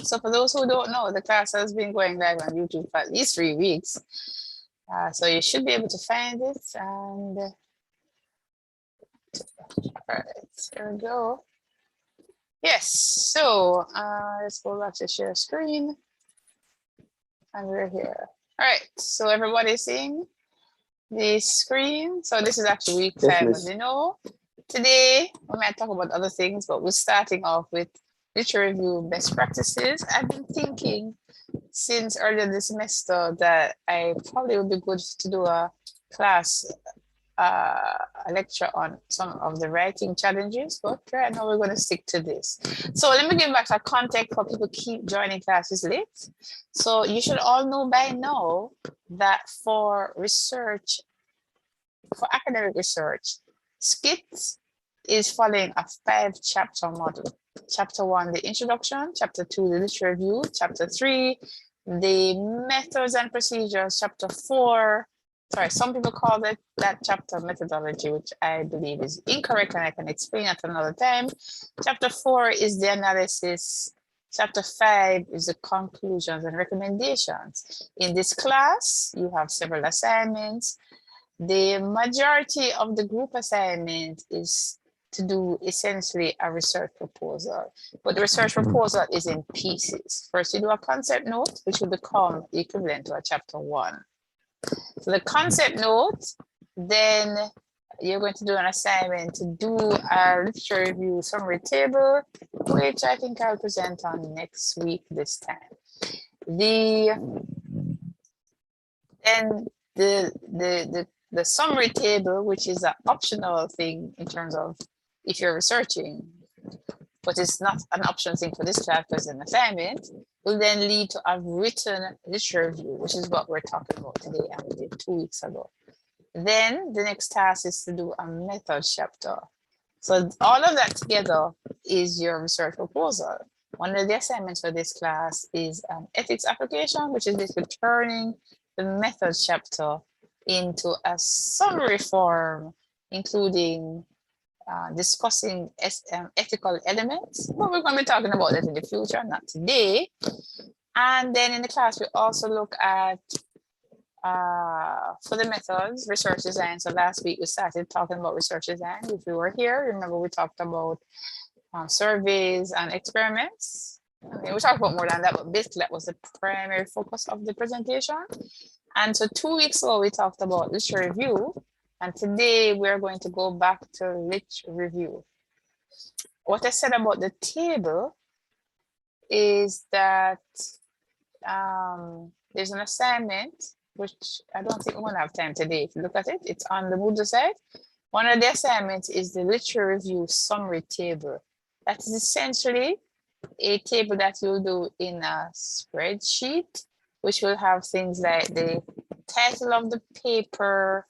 So for those who don't know, the class has been going live on YouTube for at least 3 weeks. So you should be able to find it. And all right, there we go. Yes, so let's go back to share screen. And we're here. All right, so everybody's seeing the screen. So this is actually week 5 of the know. Today, we might talk about other things, but we're starting off with literature review best practices. I've been thinking since earlier this semester that I probably would be good to do a class, a lecture on some of the writing challenges, but right now we're going to stick to this. So let me give back a context for people keep joining classes late. So you should all know by now that for research, for academic research, SKIT is following a 5-chapter model. Chapter 1, the introduction. Chapter 2, the literature review. Chapter 3, the methods and procedures. Chapter 4, sorry, some people call that chapter methodology, which I believe is incorrect, and I can explain at another time. Chapter 4 is the analysis. Chapter 5 is the conclusions and recommendations. In this class, you have several assignments. The majority of the group assignment is to do essentially a research proposal, but the research proposal is in pieces. First, you do a concept note, which will become the equivalent to a chapter 1. So the concept note, then you're going to do an assignment to do a literature review summary table, which I think I'll present on next week this time. The summary table, which is an optional thing in terms of if you're researching, but it's not an optional thing for this class because an assignment, will then lead to a written literature review, which is what we're talking about today and we did 2 weeks ago. Then the next task is to do a method chapter. So all of that together is your research proposal. One of the assignments for this class is an ethics application, which is basically turning the method chapter into a summary form, including discussing ethical elements, but we're going to be talking about that in the future, not today. And then in the class, we also look at, for the methods, research design. So last week we started talking about research design. If you were here, remember we talked about surveys and experiments. I mean, we talked about more than that, but basically that was the primary focus of the presentation. And so 2 weeks ago, we talked about literature review. And today we're going to go back to literature review. What I said about the table is that there's an assignment, which I don't think we're going to have time today. If you look at it, it's on the Moodle site. One of the assignments is the literature review summary table. That is essentially a table that you'll do in a spreadsheet, which will have things like the title of the paper,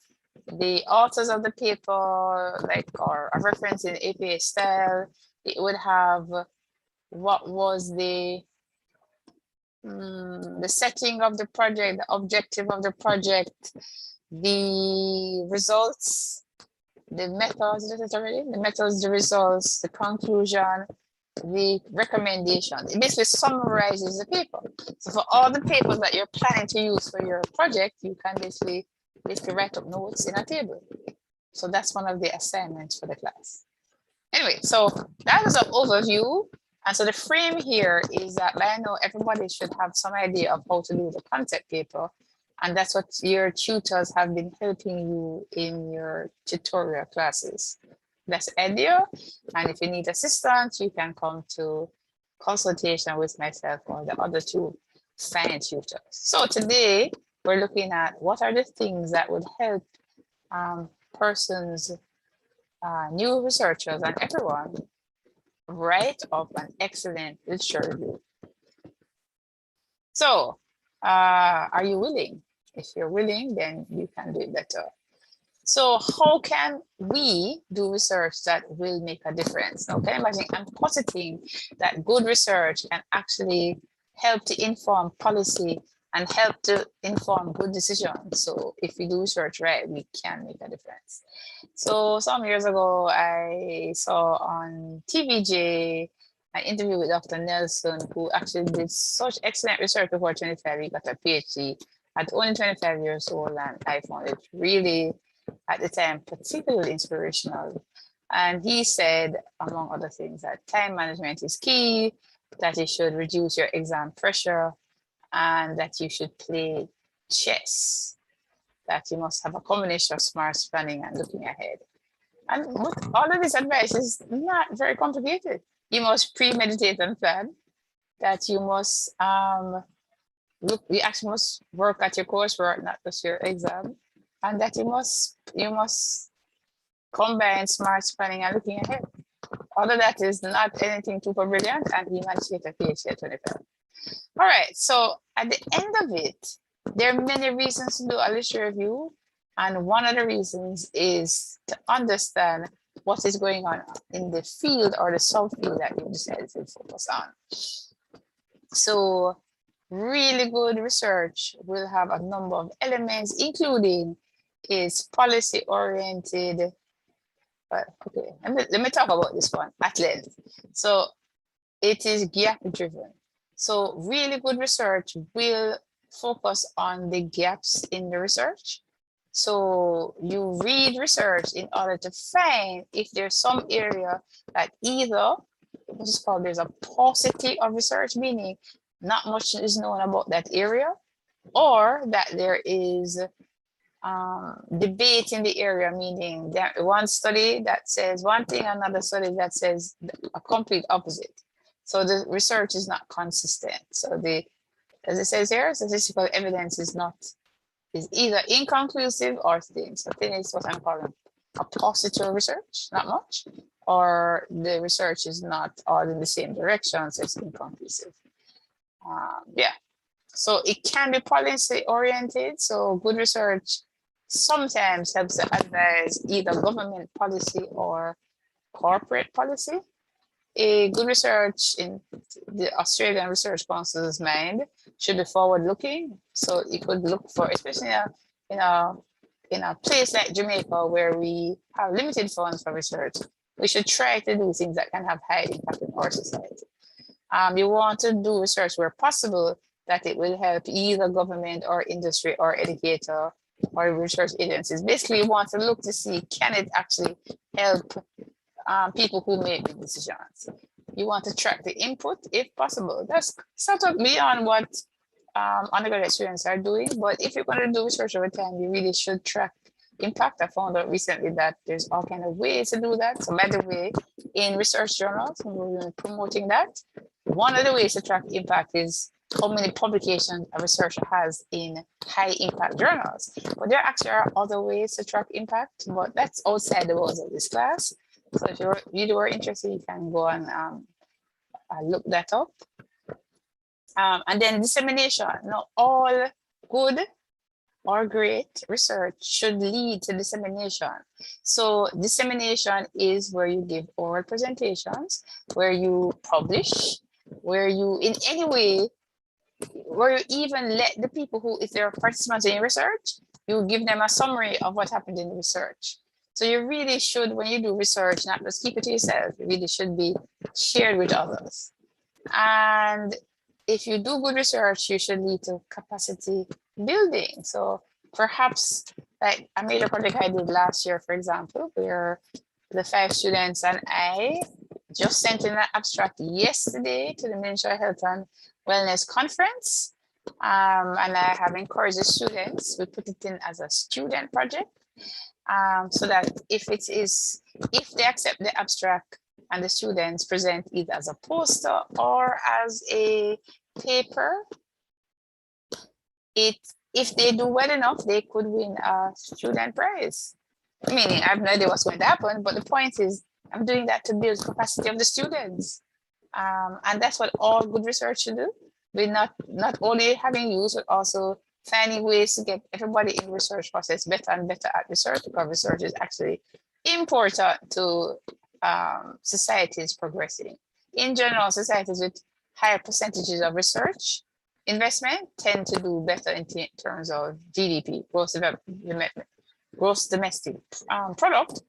the authors of the paper, like, or a reference in APA style. It would have what was the setting of the project, the objective of the project, the results, the methods, the results, the conclusion, the recommendation. It basically summarizes the paper. So for all the papers that you're planning to use for your project, you can basically write up notes in a table. So that's one of the assignments for the class. Anyway, so that is an overview. And so the frame here is that I know everybody should have some idea of how to do the concept paper. And that's what your tutors have been helping you in your tutorial classes. That's the idea. And if you need assistance, you can come to consultation with myself or the other 2 fine tutors. So today we're looking at what are the things that would help persons, new researchers and everyone write up an excellent literature review. So are you willing? If you're willing, then you can do it better. So how can we do research that will make a difference? Now, can you imagine I'm positing that good research can actually help to inform policy and help to inform good decisions. So if we do research right, we can make a difference. So some years ago, I saw on TVJ an interview with Dr. Nelson, who actually did such excellent research before 25. He got a PhD at only 25 years old, and I found it really, at the time, particularly inspirational. And he said, among other things, that time management is key, that you should reduce your exam pressure, and that you should play chess, that you must have a combination of smart planning and looking ahead. And all of this advice is not very complicated. You must premeditate and plan, that you must you actually must work at your coursework, not just your exam, and that you must combine smart planning and looking ahead. All of that is not anything super brilliant, and he managed to get a PhD at 25. All right, so at the end of it, there are many reasons to do a literature review, and one of the reasons is to understand what is going on in the field or the subfield that you decided to focus on. So really good research will have a number of elements, including is policy-oriented. But okay, let me talk about this one at length. So it is gap-driven. So really good research will focus on the gaps in the research. So you read research in order to find if there's some area that either, what's called, there's a paucity of research, meaning not much is known about that area, or that there is debate in the area, meaning that one study that says one thing, another study that says a complete opposite. So the research is not consistent. So as it says here, statistical evidence is either inconclusive or thin. So thin is what I'm calling a positive research, not much, or the research is not all in the same direction, so it's inconclusive. Yeah, so it can be policy oriented. So good research sometimes helps to advise either government policy or corporate policy. A good research in the Australian Research Council's mind should be forward-looking. So you could look for, especially in a place like Jamaica, where we have limited funds for research, we should try to do things that can have high impact in our society. You want to do research where possible that it will help either government or industry or educator or research agencies. Basically, you want to look to see, can it actually help people who make the decisions. You want to track the input if possible. That's sort of beyond what undergraduate students are doing, but if you're going to do research over time, you really should track impact. I found out recently that there's all kinds of ways to do that. So by the way, in research journals, we're promoting that. One of the ways to track impact is how many publications a researcher has in high impact journals. But there actually are other ways to track impact, but that's outside the walls of this class. So if you are interested, you can go and look that up. And then dissemination. Now, all good or great research should lead to dissemination. So dissemination is where you give oral presentations, where you publish, where you in any way, where you even let the people who, if they're participants in research, you give them a summary of what happened in the research. So you really should, when you do research, not just keep it to yourself, it really should be shared with others. And if you do good research, you should lead to capacity building. So perhaps like a major project I did last year, for example, where the 5 students and I just sent in an abstract yesterday to the Ministry of Health and Wellness Conference. And I have encouraged the students, we put it in as a student project. So that if they accept the abstract and the students present either as a poster or as a paper, if they do well enough, they could win a student prize. Meaning, I have no idea what's going to happen, but the point is, I'm doing that to build capacity of the students. And that's what all good research should do. We're not only having use, but also finding ways to get everybody in the research process better and better at research, because research is actually important to societies progressing. In general, societies with higher percentages of research investment tend to do better in terms of GDP, gross domestic product.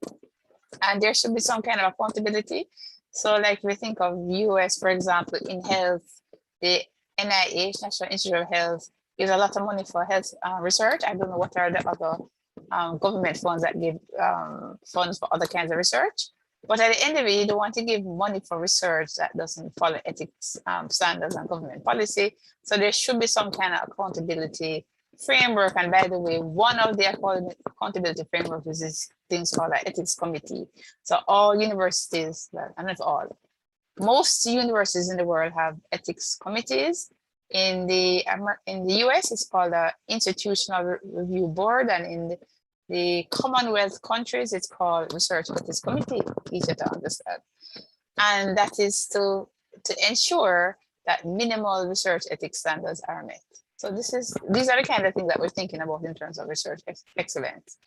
And there should be some kind of accountability. So like we think of US, for example, in health, the NIH, National Institute of Health, gives a lot of money for health research. I don't know what are the other government funds that give funds for other kinds of research. But at the end of it, you don't want to give money for research that doesn't follow ethics standards and government policy. So there should be some kind of accountability framework. And by the way, one of the accountability frameworks is this things called an ethics committee. So all universities, and not all, most universities in the world have ethics committees. In the US, it's called the Institutional Review Board, and in the Commonwealth countries, it's called Research Ethics Committee, easier to understand. And that is to ensure that minimal research ethics standards are met. So these are the kind of things that we're thinking about in terms of research excellence.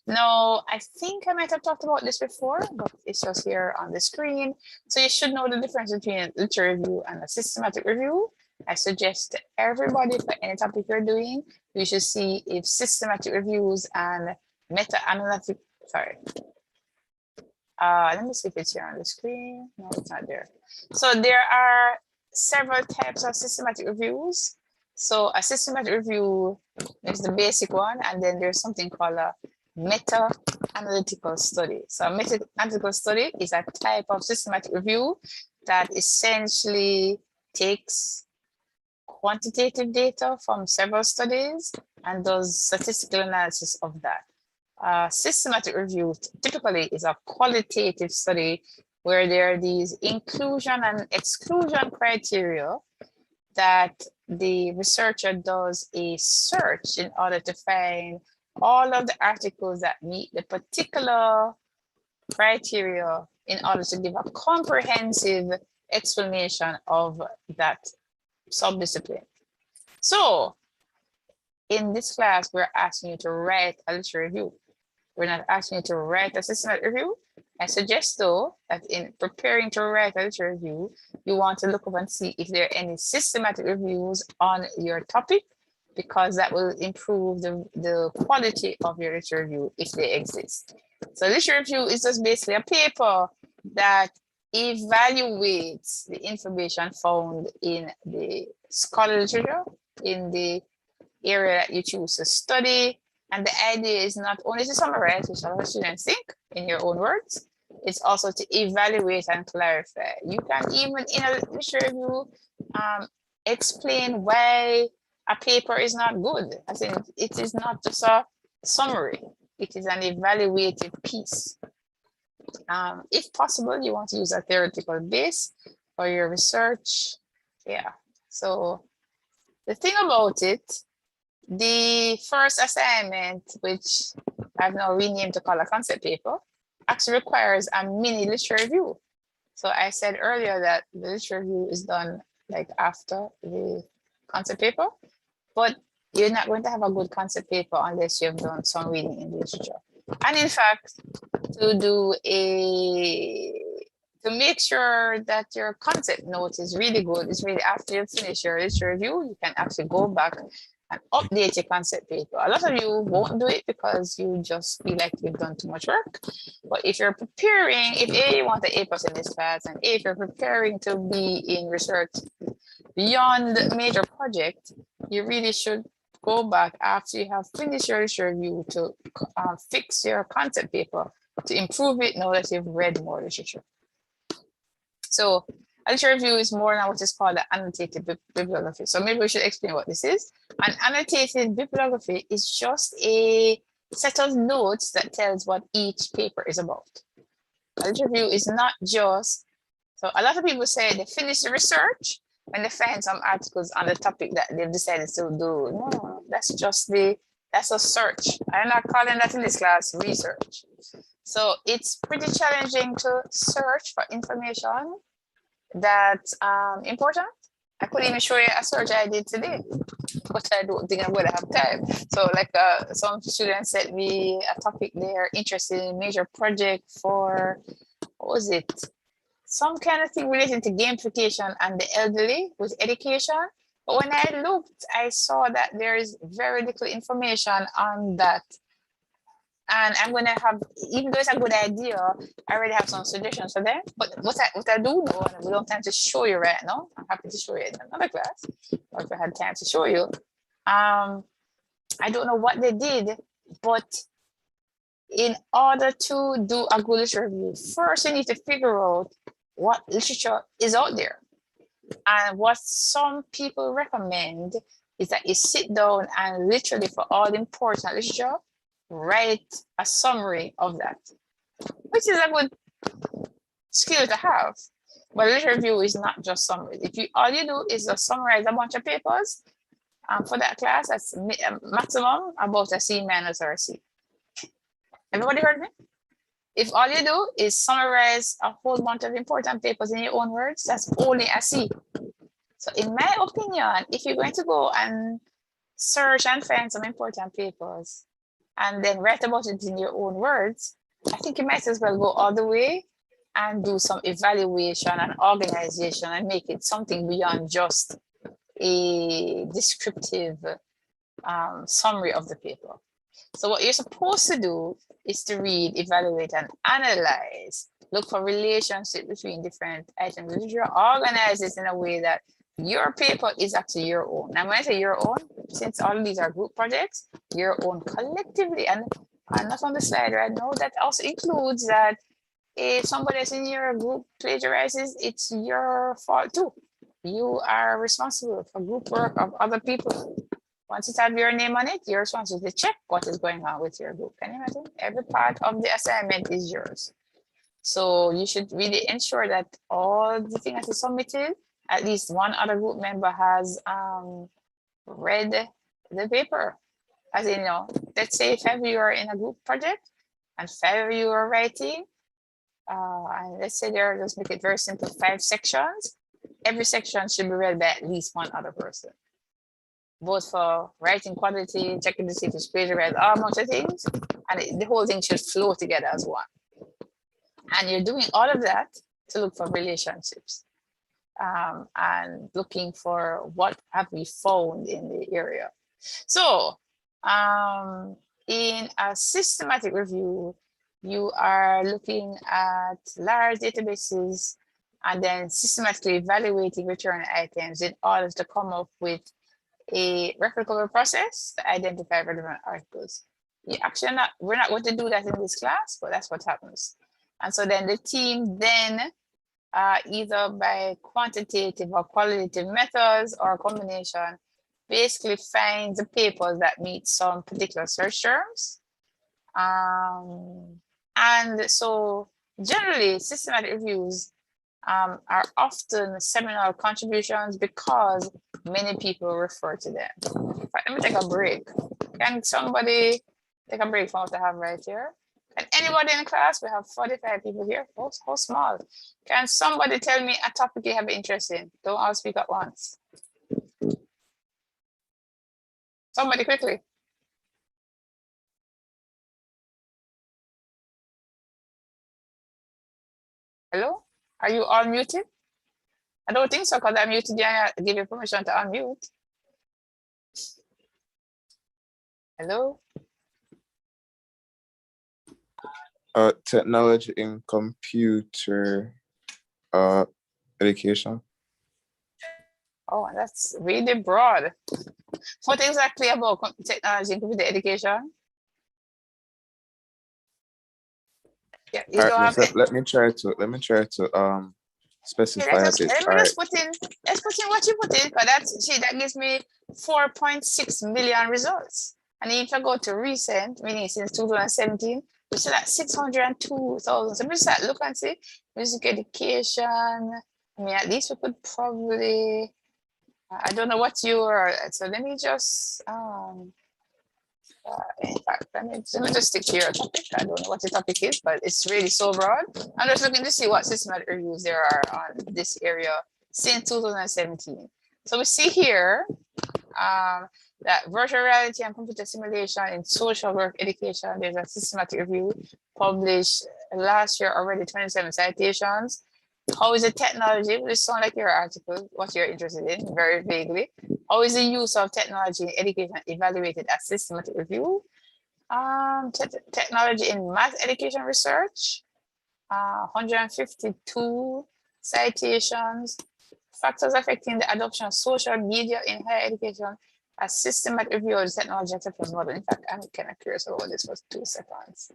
Now, I think I might have talked about this before, but it's just here on the screen. So you should know the difference between a literature review and a systematic review. I suggest to everybody for any topic you're doing, you should see if systematic reviews and meta-analytic, sorry. Let me see if it's here on the screen. No, it's not there. So there are several types of systematic reviews. So a systematic review is the basic one, and then there's something called a meta-analytical study. So a meta-analytical study is a type of systematic review that essentially takes quantitative data from several studies and does statistical analysis of that. Systematic review typically is a qualitative study where there are these inclusion and exclusion criteria that the researcher does a search in order to find all of the articles that meet the particular criteria in order to give a comprehensive explanation of that subdiscipline. So in this class, we're asking you to write a literature review. We're not asking you to write a systematic review. I suggest though that in preparing to write a literature review, you want to look up and see if there are any systematic reviews on your topic, because that will improve the quality of your literature review if they exist. So literature review is just basically a paper that evaluates the information found in the scholarly literature in the area that you choose to study. And the idea is not only to summarize, which a lot of students think in your own words, it's also to evaluate and clarify. You can even in a literature review explain why a paper is not good. As in, it is not just a summary, it is an evaluative piece. If possible, you want to use a theoretical base for your research. Yeah, so the thing about it, the first assignment, which I've now renamed to call a concept paper, actually requires a mini literature review. So I said earlier that the literature review is done like after the concept paper, but you're not going to have a good concept paper unless you have done some reading in the literature. And in fact, to make sure that your concept note is really good, it's really after you finish your literature review, you can actually go back and update your concept paper. A lot of you won't do it because you just feel like you've done too much work. But if you're preparing, if you want the A+ in this class, and if you're preparing to be in research beyond major project, you really should go back after you have finished your literature review to fix your concept paper to improve it now that you've read more literature. So a literature review is more than what is called an annotated bibliography. So maybe we should explain what this is. An annotated bibliography is just a set of notes that tells what each paper is about. A literature review is not just, so a lot of people say they finish the research when they find some articles on the topic that they've decided to do. No, that's a search. I'm not calling that in this class research. So it's pretty challenging to search for information that's important. I could even show you a search I did today, but I don't think I'm going to have time. So like some students sent me a topic they're interested in, major project for, what was it? Some kind of thing related to gamification and the elderly with education. But when I looked, I saw that there is very little information on that And I'm going to have, even though it's a good idea, I already have some suggestions for them. But what I do know, and we don't have time to show you right now, I'm happy to show you in another class, or if I had time to show you. I don't know what they did, but in order to do a good literature review, first you need to figure out what literature is out there. And what some people recommend is that you sit down and literally, for all the important literature, write a summary of that, which is a good skill to have. But literature review is not just summary. If you all you do is just summarize a bunch of papers for that class, that's maximum about a C- or a C. Everybody heard me? If all you do is summarize a whole bunch of important papers in your own words, that's only a C. So in my opinion, if you're going to go and search and find some important papers and then write about it in your own words, I think you might as well go all the way and do some evaluation and organization and make it something beyond just a descriptive summary of the paper. So what you're supposed to do is to read, evaluate, and analyze. Look for relationship between different items of literature. Organize it in a way that your paper is actually your own. Now, when I say your own, since all of these are group projects, your own collectively. And I'm not on the slide right now. That also includes that if somebody else in your group plagiarizes, it's your fault too. You are responsible for group work of other people. Once you have your name on it, you're responsible to check what is going on with your group. Can you imagine? Every part of the assignment is yours. So you should really ensure that all the things that is submitted, at least one other group member has read the paper. As in, let's say 5 of you are in a group project and 5 of you are writing, and let's say there, let's make it very simple, 5 sections. Every section should be read by at least one other person, both for writing quality, checking to see if it's plagiarized, all bunch of things, and the whole thing should flow together as one. And you're doing all of that to look for relationships and looking for what have we found in the area. So in a systematic review, you are looking at large databases and then systematically evaluating return items in order to come up with a replicable process to identify relevant articles. We're not going to do that in this class, but that's what happens. And so then the team then, either by quantitative or qualitative methods or a combination, basically finds the papers that meet some particular search terms. And so generally, systematic reviews are often seminal contributions because many people refer to them. Let me take a break. Can somebody take a break from what I have right here? Can anybody in the class? We have 45 people here. How small? Can somebody tell me a topic you have interest in? Don't all speak at once. Somebody quickly. Hello? Are you all muted? I don't think so, because I muted you and I give you permission to unmute. Hello? Technology in computer education. Oh, that's really broad. What exactly about technology in computer education? Yeah, you don't have it. Let me try to specify Yeah, a bit. let me just put in what you put in, because that gives me 4.6 million results. And if I go to recent, meaning since 2017, we still at 602,000. So we start look and see music education. I mean, at least we could probably, I don't know what you are. So let me just in fact, let me just stick to your topic. I don't know what the topic is, but it's really so broad. I'm just looking to see what systematic reviews there are on this area since 2017. So we see here that virtual reality and computer simulation in social work education, there's a systematic review published last year already, 27 citations. How is the technology? This sounds like your article, what you're interested in, very vaguely. How is the use of technology in education evaluated as systematic review? Technology in math education research, 152 citations, factors affecting the adoption of social media in higher education, a systematic review of the technology acceptance model. In fact, I'm kind of curious about this for 2 seconds.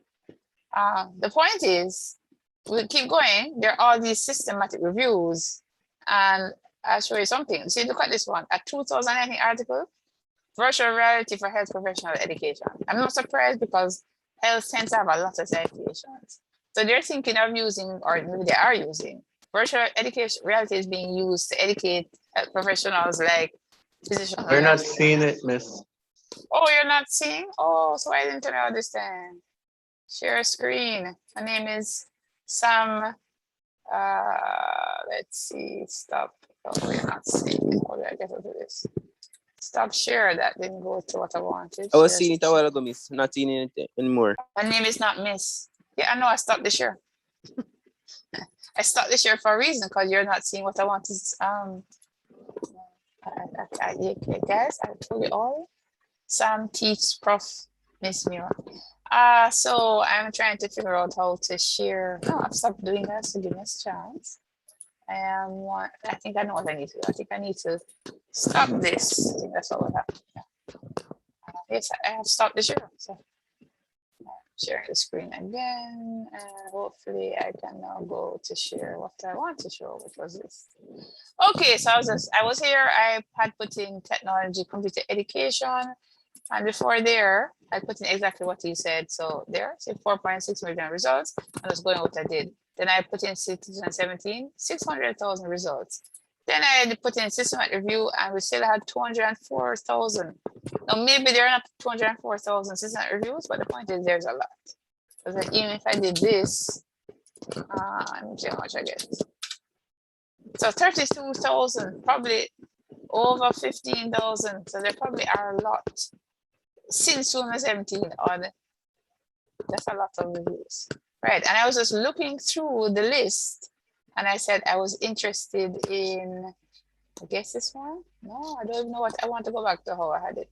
The point is, we keep going, there are all these systematic reviews, and I'll show you something. See, look at this one, a 2019 article, virtual reality for health professional education. I'm not surprised because health tends to have a lot of citations. So they're thinking of using, or maybe they are using, virtual education reality is being used to educate health professionals like physicians. We're not seeing it, miss. Oh, you're not seeing? Oh, so I didn't understand. Share screen. My name is Sam. Let's see. Stop. Oh, you're not seeing. How do I get out of this? Stop share. That didn't go to what I wanted. I was Share seeing it a screen. while ago, miss. Not seeing it anymore. My name is not Miss. Yeah, I know. I stopped the share. I stopped the share for a reason because you're not seeing what I want to. Okay, guys, I told you all. Sam teach Prof. Miss Mira. So I'm trying to figure out how to share. No, I've stopped doing that, so give me a chance. I think I know what I need to do. I think I need to stop this. I think that's what will happen. Yes, I have stopped the share. So sharing the screen again, and hopefully I can now go to share what I want to show, which was this. Okay, so I was here. I had put in technology, computer education. And before there, I put in exactly what he said. So there, say 4.6 million results. I was going what I did. Then I put in 2017, 600,000 results. Then I put in systematic review and we still had 204,000. Now maybe there are not 204,000 systematic reviews, but the point is there's a lot. Because even if I did this, let me see how much I get. So 32,000, probably over 15,000. So there probably are a lot. Since 2017 on, that's a lot of reviews, right? And I was just looking through the list and I said I was interested in, I guess this one. No, I don't even know what I want to go back to how I had it.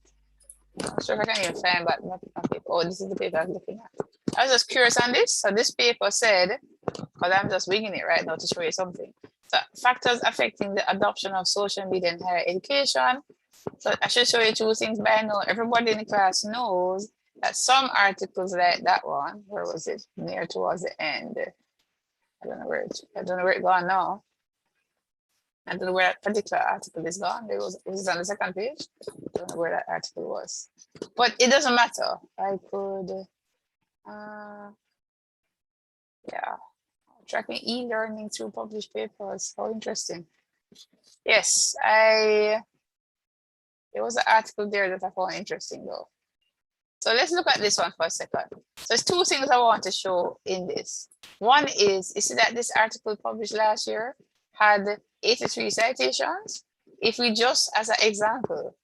I'm not sure if I can even find, but not paper. Oh, this is the paper I'm looking at. I was just curious on this. So this paper said, because I'm just winging it right now to show you something. So factors affecting the adoption of social media in higher education. So I should show you 2 things, but I know everybody in the class knows that some articles like that one, where was it? Near towards the end. I don't know where it gone now. I don't know where that particular article is gone. It was on the second page. I don't know where that article was. But it doesn't matter. I could yeah. Tracking e-learning through published papers. How interesting. Yes, there was an article there that I found interesting though. So let's look at this one for a second. So there's 2 things I want to show in this. One is, you see that this article published last year had 83 citations. If we just, as an example,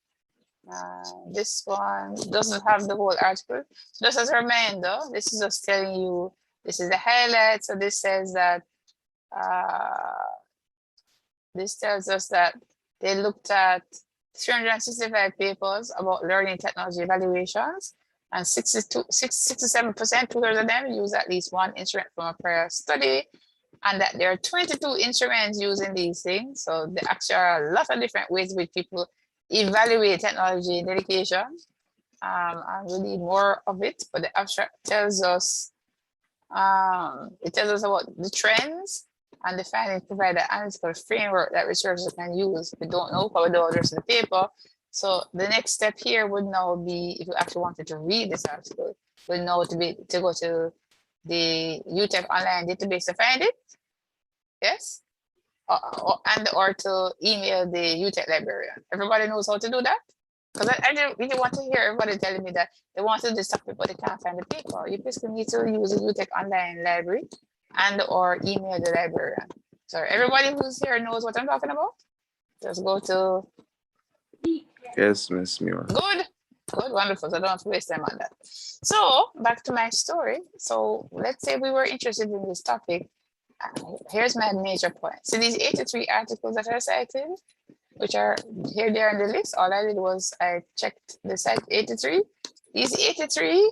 this one doesn't have the whole article. So just as a reminder, this is just telling you, this is the highlight. So this says that, this tells us that they looked at 365 papers about learning technology evaluations, and 67%, 2/3 of them use at least one instrument from a prior study, and that there are 22 instruments using these things. So there actually are a lot of different ways which people evaluate technology in education. And we need more of it, but the abstract tells us, it tells us about the trends, and the findings provide an analytical framework that researchers can use. We don't know, but we don't address the paper. So the next step here would now be, if you actually wanted to read this article, would know to go to the UTEC online database to find it. Yes, or to email the UTEC librarian. Everybody knows how to do that. Because I didn't really want to hear everybody telling me that they want to do this topic, but they can't find the paper. You basically need to use the UTEC online library and or email the librarian. So everybody who's here knows what I'm talking about. Just go to. Yes, Miss Mira. Good, wonderful. So I don't have to waste time on that. So back to my story. So let's say we were interested in this topic. Here's my major point. So these 83 articles that are cited, which are here, there on the list, all I did was I checked the site 83. These 83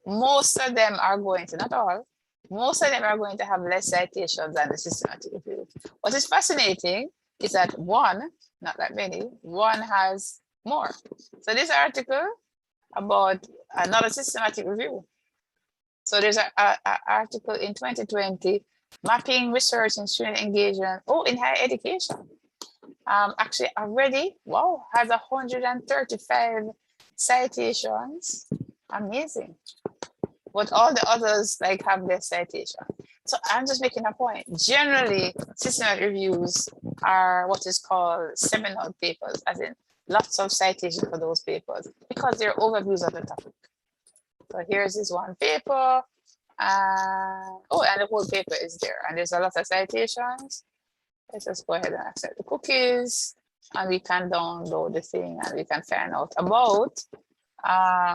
most of them are going to, not all, most of them are going to have less citations than the systematic review. What is fascinating is that one, not that many, one has more. So this article about another systematic review. So there's an article in 2020, mapping research and student engagement, in higher education. Actually already, wow, has 135 citations. Amazing. But all the others like have their citation. So I'm just making a point. Generally, systematic reviews are what is called seminal papers, as in lots of citations for those papers because they're overviews of the topic. So here's this one paper. And the whole paper is there. And there's a lot of citations. Let's just go ahead and accept the cookies. And we can download the thing and we can find out about.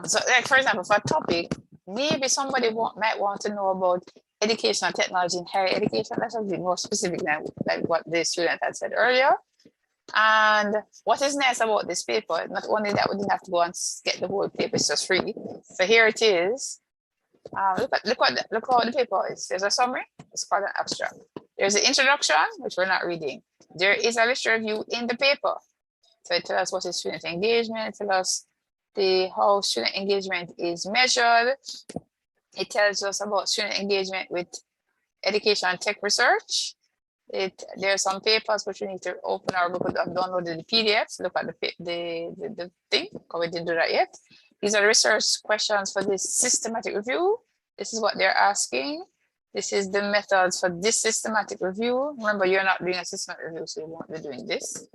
So like for example, for a topic, maybe somebody might want to know about educational technology in higher education. That's something more specific than like what the student had said earlier. And what is nice about this paper, not only that we didn't have to go and get the whole paper, it's just free. So here it is. Look how the paper is. There's a summary, it's called an abstract. There's an introduction, which we're not reading. There is a literature review in the paper. So it tells us what is student engagement, it tells us how student engagement is measured. It tells us about student engagement with education and tech research. There are some papers which we need to open our book. I've downloaded the PDFs. Look at the thing, because we didn't do that yet. These are research questions for this systematic review. This is what they're asking. This is the methods for this systematic review. Remember, you're not doing a systematic review, so you won't be doing this.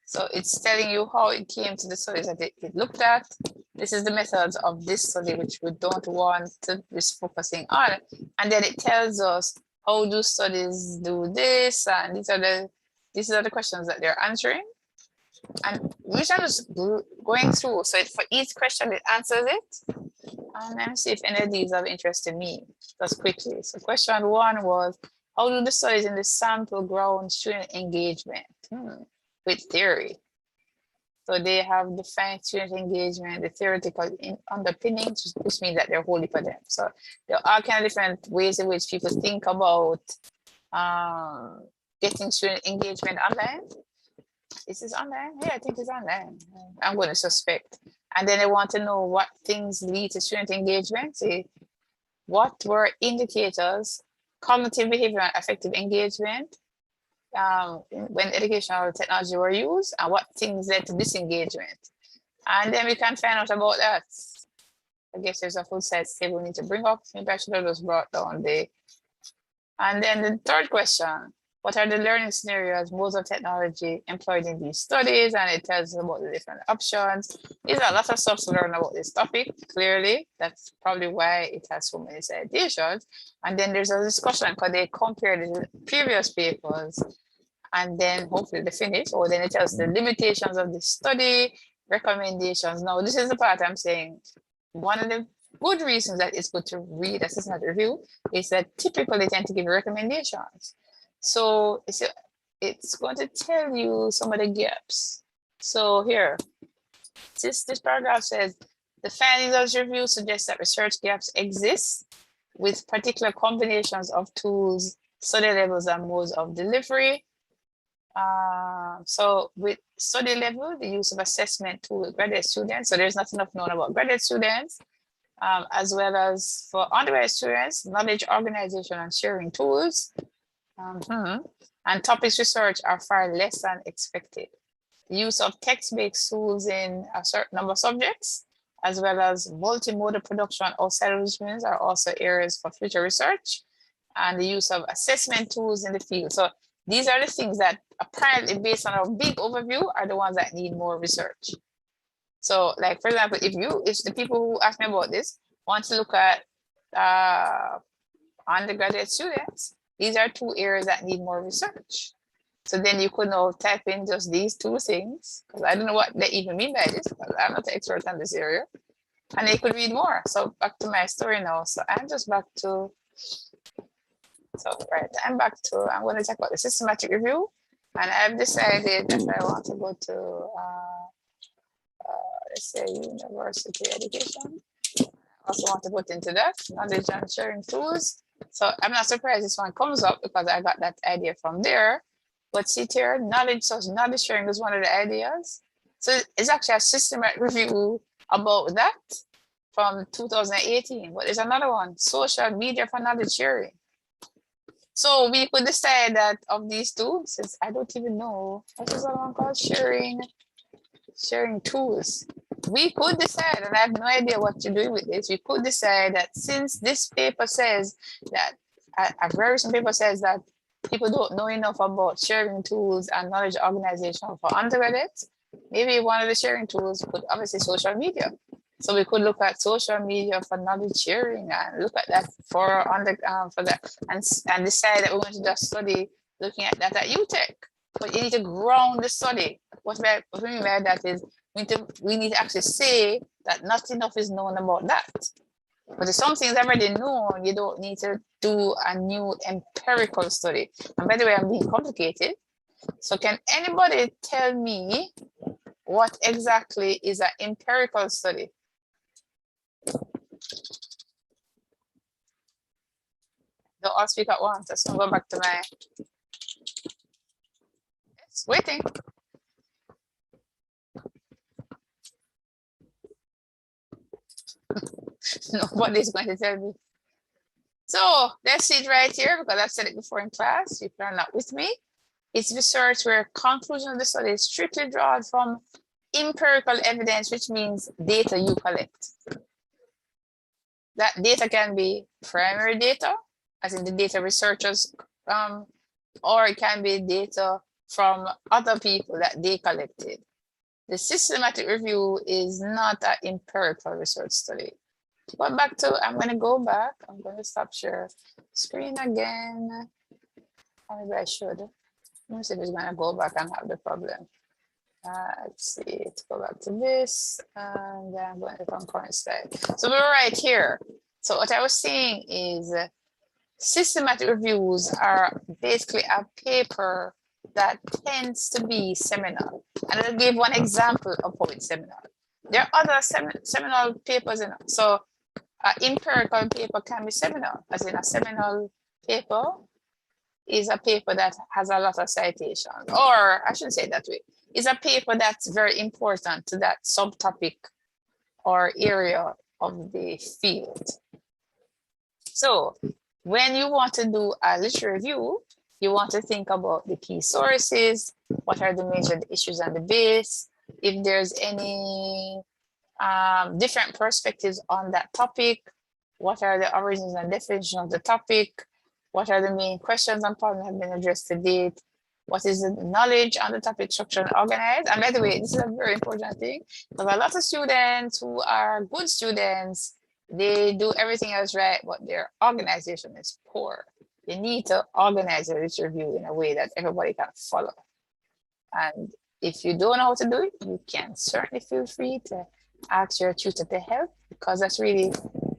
So it's telling you how it came to the studies that it looked at. This is the methods of this study, which we don't want to be focusing on. And then it tells us how do studies do this, and these are the questions that they're answering. And which I'm just going through. So for each question, it answers it. And let me see if any of these have interested me just quickly. So question one was, how do the studies in the sample ground student engagement with theory? So they have defined student engagement, the theoretical underpinnings, which means that they're wholly for them. So there are all kinds of different ways in which people think about getting student engagement online. Is this online? Yeah, I think it's online. I'm going to suspect. And then they want to know what things lead to student engagement. See, what were indicators, cognitive behavior and affective engagement when educational technology were used, and what things led to disengagement. And then we can find out about that. I guess there's a full size table we need to bring up. Maybe I should have just brought down the. And then the third question, what are the learning scenarios, modes of technology employed in these studies? And it tells us about the different options. There's a lot of stuff to learn about this topic, clearly. That's probably why it has so many citations. And then there's a discussion because they compared the previous papers and then hopefully they finish, or then it tells the limitations of the study, recommendations. Now, this is the part I'm saying, one of the good reasons that it's good to read a systematic review is that typically they tend to give recommendations. So it's going to tell you some of the gaps. So here, this paragraph says, the findings of the review suggest that research gaps exist with particular combinations of tools, study levels, and modes of delivery. So with study level, the use of assessment tool with graduate students. So there's not enough known about graduate students, as well as for undergraduate students, knowledge organization and sharing tools. And topics research are far less than expected. The use of text-based tools in a certain number of subjects, as well as multimodal production outside of disciplines are also areas for future research, and the use of assessment tools in the field. So these are the things that apparently, based on a big overview, are the ones that need more research. So like, for example, if the people who ask me about this want to look at undergraduate students, these are two areas that need more research. So then you could now type in just these two things, because I don't know what they even mean by this, because I'm not the expert on this area. And they could read more. So back to my story now. So I'm just back to, I'm going to talk about the systematic review. And I've decided that I want to go to, let's say, university education. also want to put into that, knowledge and sharing tools. So I'm not surprised this one comes up because I got that idea from there. But see here, knowledge, so knowledge sharing is one of the ideas. So it's actually a systematic review about that from 2018. But there's another one, social media for knowledge sharing. So we could decide that of these two, since I don't even know, what is that one called? Sharing tools. We could decide, and I have no idea what to do with this. We could decide that since this paper says that, a very recent paper says that people don't know enough about sharing tools and knowledge organization for undergraduates, maybe one of the sharing tools could obviously social media. So we could look at social media for knowledge sharing and look at that for that and decide that we're going to just study looking at that at UTech. But you need to ground the study. What we mean by that is we need to actually say that not enough is known about that. But if something's already known, you don't need to do a new empirical study. And by the way, I'm being complicated. So can anybody tell me what exactly is an empirical study? Don't all speak at once. Let's go back to my waiting. Nobody's going to tell me. So let's see it right here because I've said it before in class. You are not with me. It's research where conclusion of the study is strictly drawn from empirical evidence, which means data you collect. That data can be primary data, as in the data researchers, or it can be data from other people that they collected. The systematic review is not an empirical research study. But back to, I'm going to go back. I'm going to stop share screen again. Maybe I should. Let me see if it's going to go back and have the problem. Let's see, let's go back to this. And then I'm going to come current slide. So we're right here. So what I was saying is systematic reviews are basically a paper that tends to be seminal. And I'll give one example of how it's seminal. There are other seminal papers in it. So empirical paper can be seminal, as in a seminal paper is a paper that has a lot of citations, or I shouldn't say it that way. It's a paper that's very important to that subtopic or area of the field. So when you want to do a literature review, you want to think about the key sources, what are the major issues and debates, if there's any different perspectives on that topic, what are the origins and definition of the topic, what are the main questions and problems that have been addressed to date, what is the knowledge on the topic, structure and organized. And by the way, this is a very important thing because a lot of students who are good students, they do everything else right, but their organization is poor. You need to organize a literature review in a way that everybody can follow. And if you don't know how to do it, you can certainly feel free to ask your tutor to help, because that's really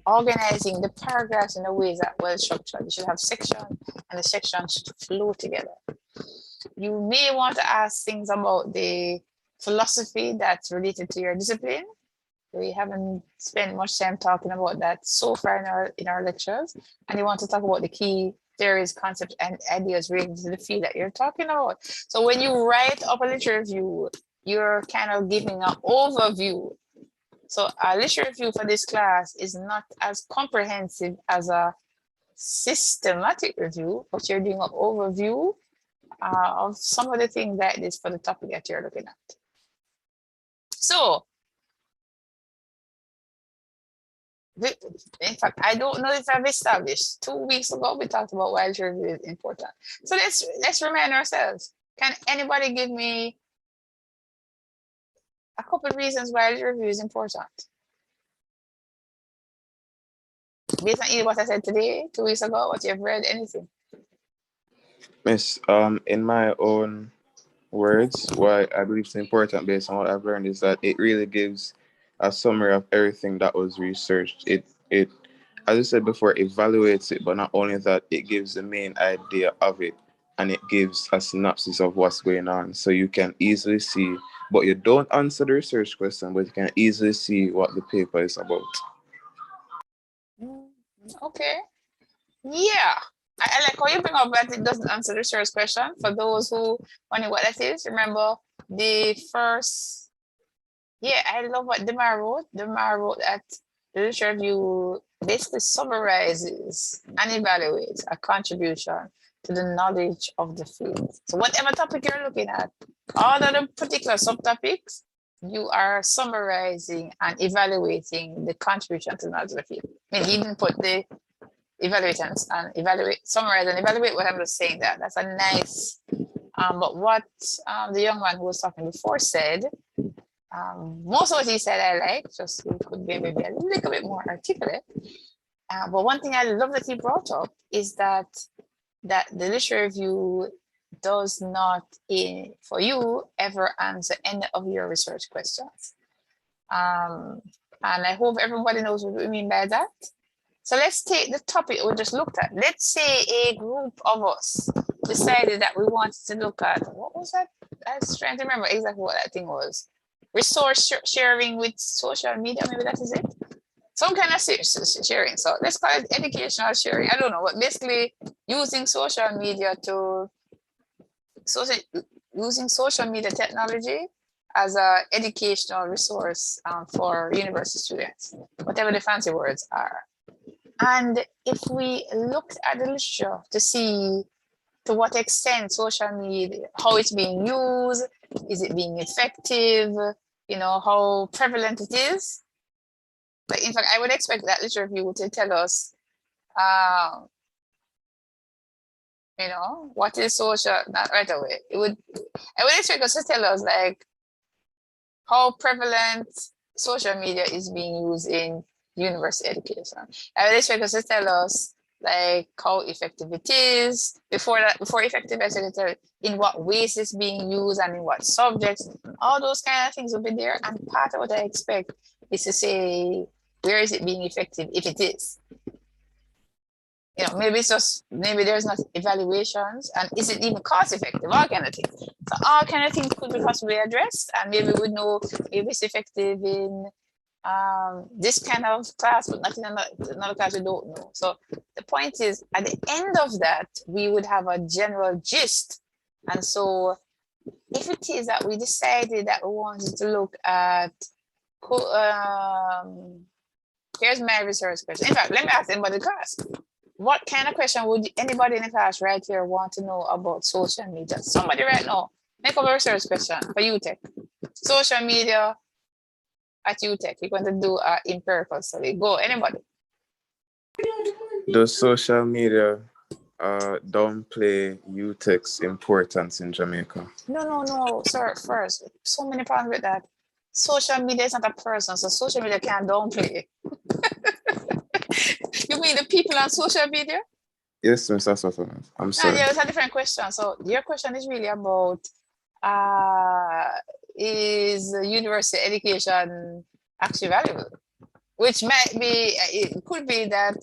organizing the paragraphs in a way that well structured. You should have section and the sections should flow together. You may want to ask things about the philosophy that's related to your discipline. We haven't spent much time talking about that so far in our lectures, and you want to talk about the key theories, concepts, and ideas related to the field that you're talking about. So when you write up a literature review, you're kind of giving an overview. So a literature review for this class is not as comprehensive as a systematic review, but you're doing an overview of some of the things that is for the topic that you're looking at. So, in fact, I don't know if I've established. 2 weeks ago, we talked about why literature review is important. So let's remind ourselves. Can anybody give me a couple of reasons why literature review is important? Based on either what I said today, 2 weeks ago, what you've read, anything. Miss, in my own words, why I believe it's important based on what I've learned is that it really gives a summary of everything that was researched. It as I said before, evaluates it, but not only that, it gives the main idea of it, and it gives a synopsis of what's going on. So you can easily see, but you don't answer the research question, but you can easily see what the paper is about. Okay. Yeah. I like how you bring up that it doesn't answer the first question. For those who wonder what that is, remember the first. Yeah, I love what Demar wrote. Demar wrote that the literature review basically summarizes and evaluates a contribution to the knowledge of the field. So whatever topic you're looking at, all of the particular subtopics, you are summarizing and evaluating the contribution to the knowledge of the field. I mean, he didn't put the evaluate and evaluate, summarize and evaluate, what I'm just saying that. That's a nice, but what the young man who was talking before said, most of what he said I like, just he could be maybe a little bit more articulate. But one thing I love that he brought up is that the literature review does not, for you, ever answer any of your research questions. And I hope everybody knows what we mean by that. So let's take the topic we just looked at. Let's say a group of us decided that we wanted to look at, what was that? I was trying to remember exactly what that thing was. Resource sharing with social media, maybe that is it. Some kind of sharing. So let's call it educational sharing. I don't know, but basically using social media using social media technology as an educational resource for university students, whatever the fancy words are. And if we looked at the literature to see to what extent social media, how it's being used, is it being effective, you know, how prevalent it is. Like, in fact, I would expect that literature review to tell us, you know, what is social, not right away. I would expect us to tell us like how prevalent social media is being used in university education. I would expect us to tell us like how effective it is. Before effective, I said in what ways it's being used and in what subjects. All those kind of things will be there. And part of what I expect is to say, where is it being effective if it is? You know, maybe it's just, maybe there's not evaluations, and is it even cost effective, all kind of things. So all kind of things could be possibly addressed, and maybe we know if it's effective in this kind of class, but not in another class we don't know. So the point is, at the end of that, we would have a general gist. And so if it is that we decided that we wanted to look at, here's my research question. In fact, let me ask anybody in the class. What kind of question would anybody in the class right here want to know about social media? Somebody right now, make up a research question for UTech. Social media at UTech. You're going to do an empirical study. Go, anybody. Does social media downplay UTech's importance in Jamaica? No, sir. First, so many problems with that. Social media is not a person, so social media can't downplay. You mean the people on social media? Yes, Mr. Sutherland. I'm sorry. Yeah, it's a different question. So your question is really about is university education actually valuable? Which might be, it could be that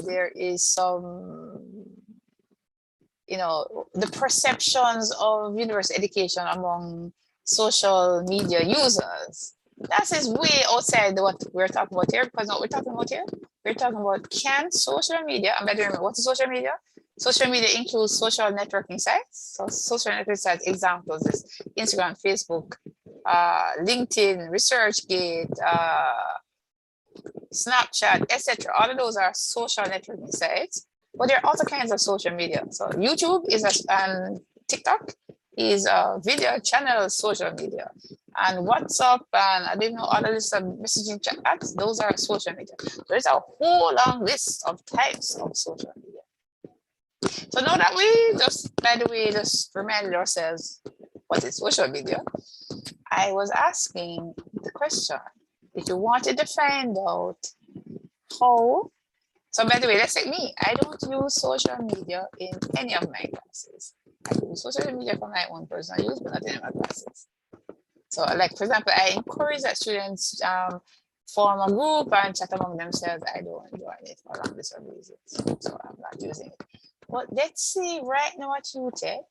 there is some, you know, the perceptions of university education among social media users. That is way outside what we're talking about here, because what we're talking about here, we're talking about, can social media, I'm better remember, what is social media? Social media includes social networking sites. So social networking sites examples is Instagram, Facebook, LinkedIn, ResearchGate, Snapchat, etc. All of those are social networking sites. But there are other kinds of social media. So YouTube is TikTok is a video channel social media. And WhatsApp and I didn't know other lists of messaging chat apps, those are social media. There's a whole long list of types of social media. So now that we just, by the way, just reminded ourselves what is social media, I was asking the question, if you wanted to find out how, so by the way, let's take me. I don't use social media in any of my classes. I use social media for my own personal use, but not in my classes. So like, for example, I encourage that students form a group and chat among themselves. I don't enjoy it for long list of reasons, so I'm not using it. But let's see right now at UTech,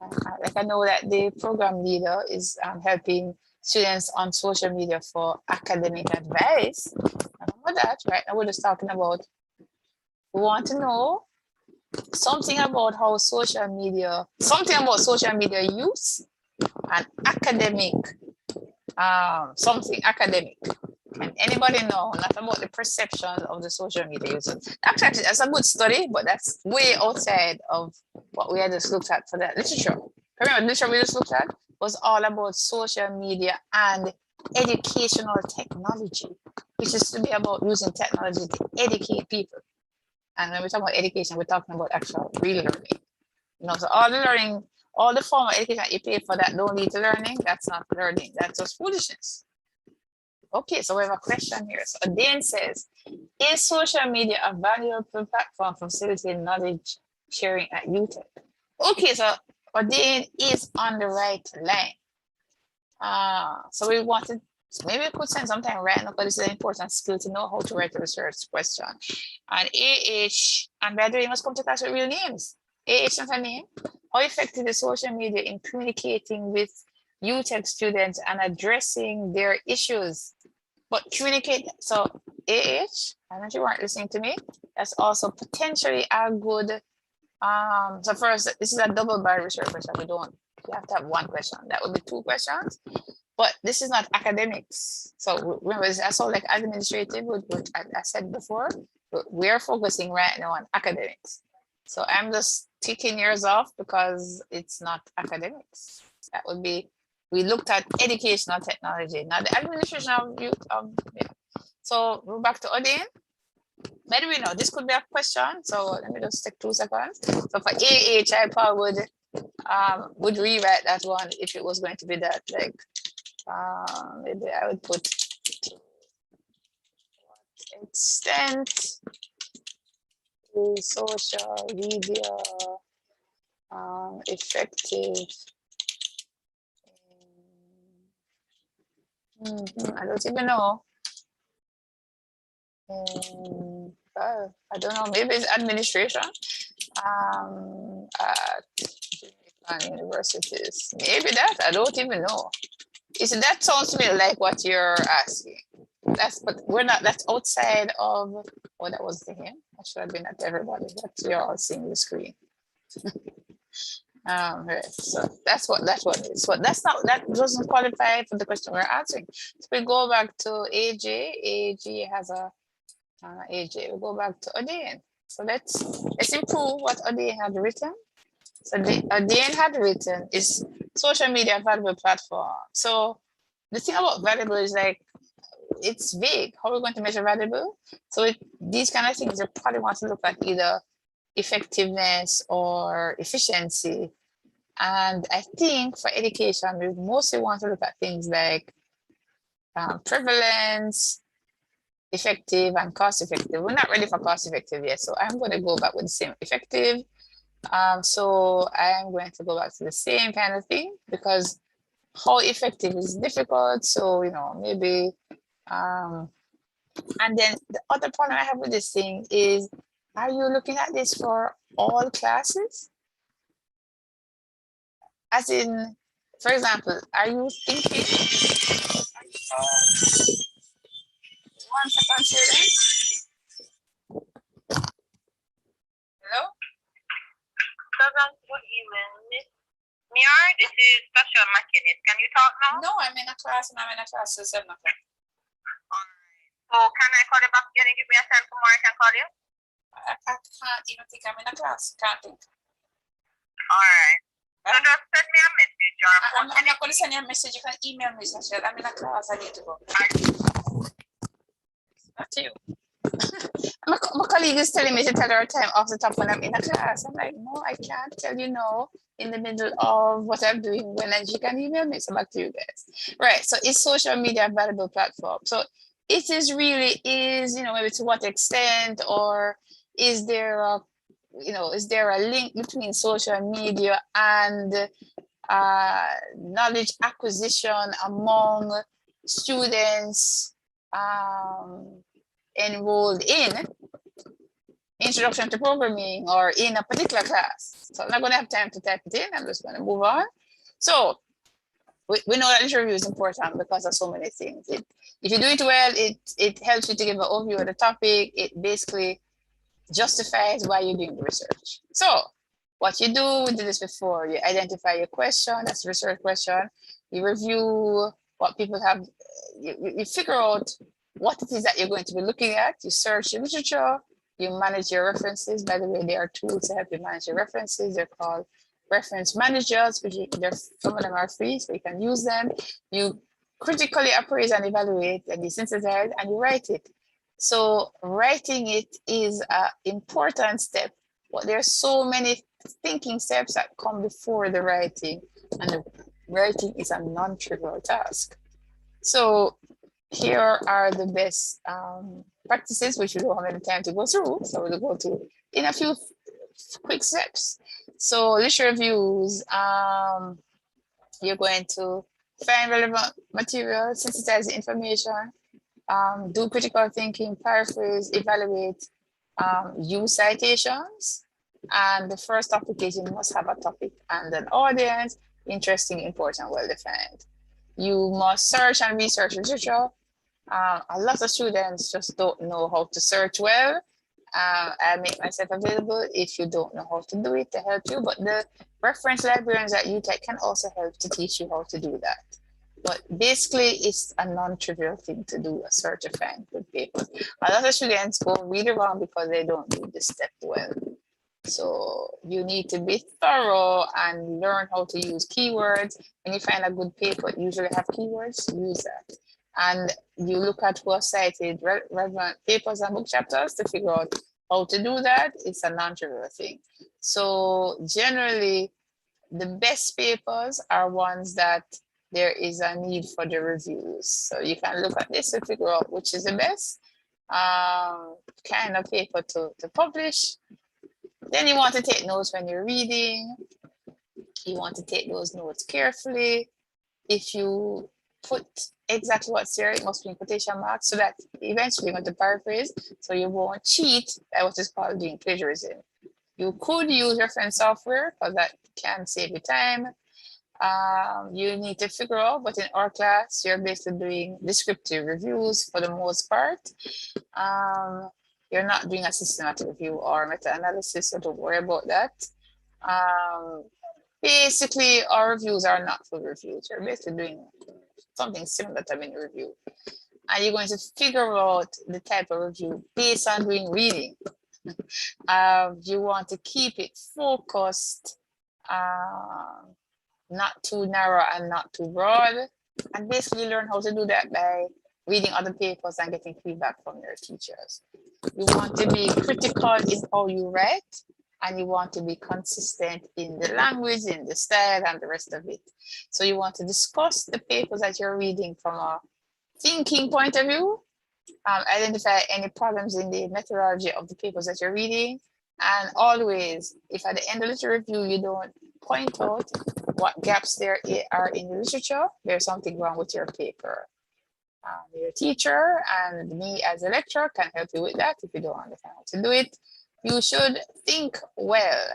like I know that the program leader is helping students on social media for academic advice. I'm about that, right? Now we're just talking about, we want to know something about how social media, something about social media use and academic, something academic. Can anybody know, not about the perception of the social media users? Actually, that's a good study, but that's way outside of what we had just looked at for that literature. Remember, the literature we just looked at was all about social media and educational technology, which is to be about using technology to educate people. And when we talk about education, we're talking about actual real learning. You know, so all the learning, all the formal education you pay for that don't lead to learning, that's not learning, that's just foolishness. Okay, so we have a question here. So Dane says, is social media a valuable platform for facilitating knowledge sharing at UTEP? Okay, so Dane is on the right line. So we wanted, maybe we could send sometime right now, but it's an important skill to know how to write a research question. And AH, and by the way, you must come to class with real names. AH is a name. How effective is social media in communicating with UTEP students and addressing their issues? But communicate, so AH, I know you weren't listening to me. That's also potentially a good, so first, this is a double barrel research question. We have to have one question. That would be 2 questions, but this is not academics. So remember, that's all like administrative, what I said before. We're focusing right now on academics. So I'm just taking yours off because it's not academics. That would be, we looked at educational technology, not the administration of yeah. So we're back to Odin. By the way, now this could be a question. So let me just take 2 seconds. So for AH, I probably would rewrite that one if it was going to be that, like, maybe I would put extent is social media effective. I don't even know. I don't know, maybe it's administration at universities. Maybe that, I don't even know. That sounds to me like what you're asking. But we're not, that's outside of, oh, that was the him. I should have been at everybody, but you're all seeing the screen. Right, so that's what it is. So that doesn't qualify for the question we're answering. So we go back to AJ. AJ has a AJ. We go back to Odin. So let's improve what Odin had written. So Odin had written is social media valuable platform. So the thing about valuable is like, it's vague. How are we going to measure valuable? So these kind of things, you probably want to look at either effectiveness or efficiency. And I think for education, we mostly want to look at things like prevalence, effective, and cost effective. We're not ready for cost effective yet, so I'm going to go back with the same effective. So I'm going to go back to the same kind of thing because how effective is difficult. So, you know, maybe, and then the other problem I have with this thing is, are you looking at this for all classes? As in, for example, are you thinking, 1 second, students? Hello? Good evening, Miss Miar. This is Special Mechanic. Can you talk now? No, I'm in a class and I'm in a class till 7 o'clock. So can I call you back again and give me a time tomorrow? I can call you? I can't even think I'm in a class. Can't think. Alright. So just send me a message or I'm not going to send you a message. You can email me. I'm in a class. I need to go. Back to you. My colleague is telling me to tell her time off the top when I'm in a class. I'm like, no, I can't tell you no in the middle of what I'm doing when you can email me. So back to you guys. Right. So is social media a valuable platform? So it is really, you know, maybe to what extent, or is there a link between social media and knowledge acquisition among students enrolled in introduction to programming or in a particular class? So I'm not going to have time to type it in. I'm just going to move on. So we know that literature review is important because of so many things. If you do it well, it helps you to give an overview of the topic. It basically justifies why you're doing the research. So what you do, we did this before, you identify your question, that's a research question, you review what people have, you figure out what it is that you're going to be looking at, you search the literature, you manage your references. By the way, there are tools to help you manage your references. They're called reference managers, which some of them are free, so you can use them. You critically appraise and evaluate, and you synthesize and you write it. So writing it is an important step, but there are so many thinking steps that come before the writing, and the writing is a non-trivial task. So here are the best practices, which we don't have any time to go through, so we'll go to in a few quick steps. So literature reviews, you're going to find relevant material, synthesize the information, do critical thinking, paraphrase, evaluate, use citations. And the first application must have a topic and an audience, interesting, important, well-defined. You must search and research literature. A lot of students just don't know how to search well. I make myself available if you don't know how to do it to help you, but the reference librarians at UTech can also help to teach you how to do that. But basically, it's a non-trivial thing to do, a search and find good papers. A lot of students go really wrong because they don't do this step well. So you need to be thorough and learn how to use keywords. When you find a good paper, it usually have keywords, use that. And you look at who have cited relevant papers and book chapters to figure out how to do that. It's a non-trivial thing. So generally, the best papers are ones that there is a need for the reviews. So you can look at this to figure out which is the best kind of paper to publish. Then you want to take notes when you're reading. You want to take those notes carefully. If you put exactly what's there, it must be in quotation marks so that eventually you're going to paraphrase, so you won't cheat by what is called doing plagiarism. You could use reference software because that can save you time. You need to figure out, but in our class, you're basically doing descriptive reviews for the most part. You're not doing a systematic review or meta-analysis, so don't worry about that. Basically, our reviews are not full reviews. You're basically doing something similar to a mini review. And you're going to figure out the type of review based on doing reading. You want to keep it focused, not too narrow and not too broad. And basically learn how to do that by reading other papers and getting feedback from your teachers. You want to be critical in how you write, and you want to be consistent in the language, in the style, and the rest of it. So you want to discuss the papers that you're reading from a thinking point of view, identify any problems in the methodology of the papers that you're reading, and always, if at the end of the review you don't point out what gaps there are in the literature, there's something wrong with your paper. Your teacher and me as a lecturer can help you with that if you don't understand how to do it. You should think well,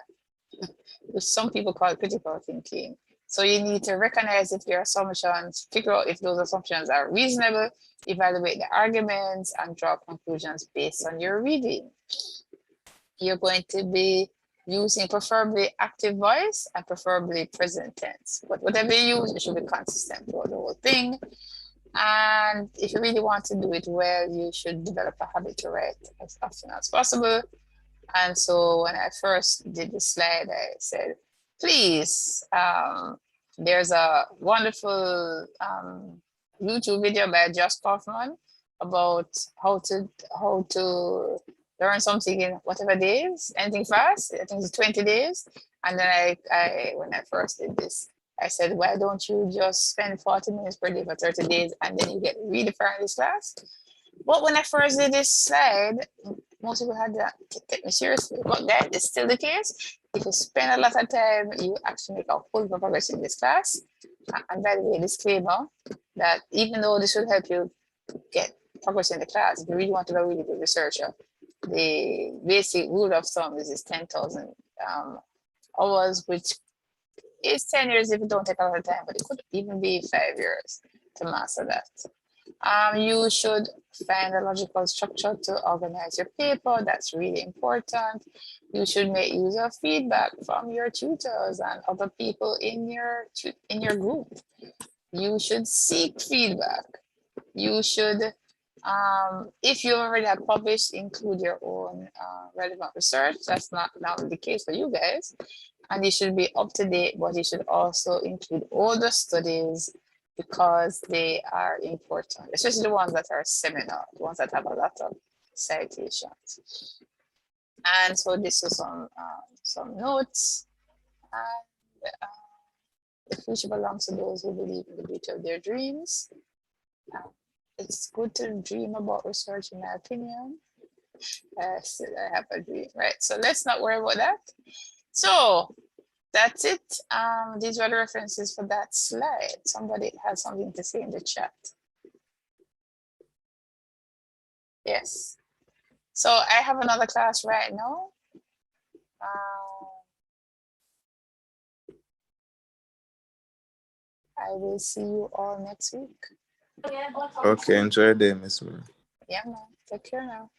which some people call critical thinking. So you need to recognize if your assumptions, figure out if those assumptions are reasonable, evaluate the arguments, and draw conclusions based on your reading. You're going to be using preferably active voice and preferably present tense. But whatever you use, it should be consistent throughout the whole thing. And if you really want to do it well, you should develop a habit to write as often as possible. And so when I first did the slide, I said, please, there's a wonderful YouTube video by Josh Kaufman about how to learn something in whatever days, anything fast. I think it's 20 days. And then when I first did this, I said, why don't you just spend 40 minutes per day for 30 days and then you get really far in this class? But when I first did this slide, most people had to take me seriously. But that is still the case. If you spend a lot of time, you actually make a whole lot of progress in this class. And by the way, disclaimer that even though this will help you get progress in the class, if you really want to be a really good researcher, the basic rule of thumb is 10,000 hours, which is 10 years if you don't take a lot of time, but it could even be 5 years to master that. You should find a logical structure to organize your paper. That's really important. You should make use of feedback from your tutors and other people in your group. You should seek feedback. You should, if you already have published, include your own relevant research. That's not the case for you guys. And you should be up to date, but you should also include all the studies because they are important, especially the ones that are seminal, the ones that have a lot of citations. And so this is some notes. And the future belongs to those who believe in the beauty of their dreams. It's good to dream about research, in my opinion. Still, I have a dream, right? So let's not worry about that. So that's it. These were the references for that slide. Somebody has something to say in the chat. Yes. So I have another class right now. I will see you all next week. Okay, enjoy your day, Miss Mary. Yeah, man. Take care now.